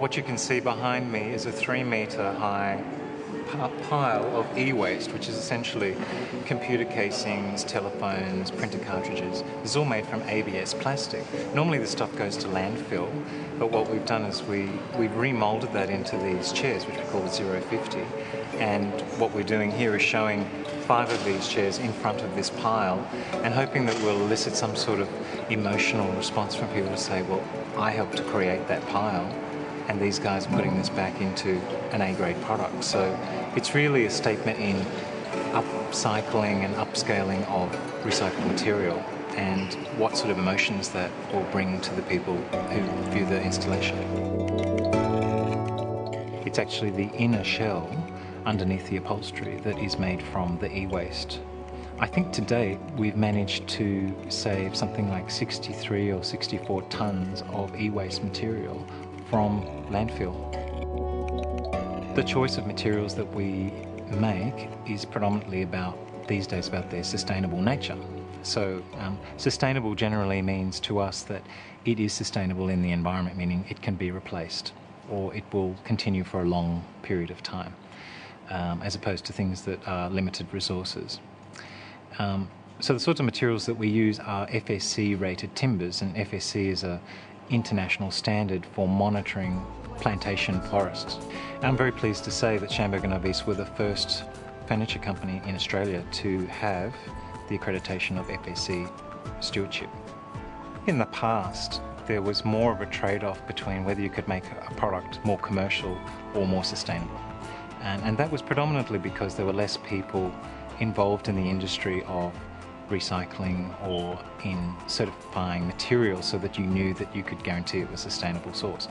what you can see behind me is a 3-metre high pile of e-waste, which is essentially computer casings, telephones, printer cartridges. This is all made from ABS plastic. Normally this stuff goes to landfill, but what we've done is we've remolded that into these chairs, which we call 050, and what we're doing here is showing 5 of these chairs in front of this pile and hoping that we'll elicit some sort of emotional response from people to say, well, I helped to create that pile, and these guys are putting this back into an A-grade product. So it's really a statement in upcycling and upscaling of recycled material and what sort of emotions that will bring to the people who view the installation. It's actually the inner shell underneath the upholstery that is made from the e-waste. I think to date we've managed to save something like 63 or 64 tonnes of e-waste material from landfill. The choice of materials that we make is predominantly these days about their sustainable nature. So sustainable generally means to us that it is sustainable in the environment, meaning it can be replaced or it will continue for a long period of time, as opposed to things that are limited resources. So the sorts of materials that we use are FSC rated timbers, and FSC is an international standard for monitoring plantation forests. I'm very pleased to say that Schamburg & Arvies were the first furniture company in Australia to have the accreditation of FSC stewardship. In the past, there was more of a trade-off between whether you could make a product more commercial or more sustainable. And that was predominantly because there were less people involved in the industry of recycling or in certifying materials so that you knew that you could guarantee it was a sustainable source.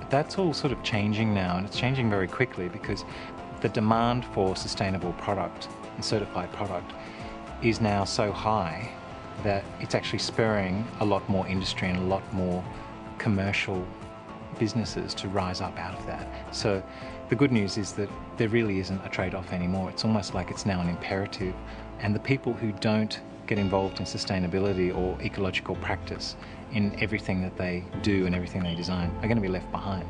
That's all sort of changing now, and it's changing very quickly because the demand for sustainable product and certified product is now so high that it's actually spurring a lot more industry and a lot more commercial businesses to rise up out of that. So the good news is that there really isn't a trade-off anymore. It's almost like it's now an imperative, and the people who don't get involved in sustainability or ecological practice in everything that they do and everything they design are going to be left behind.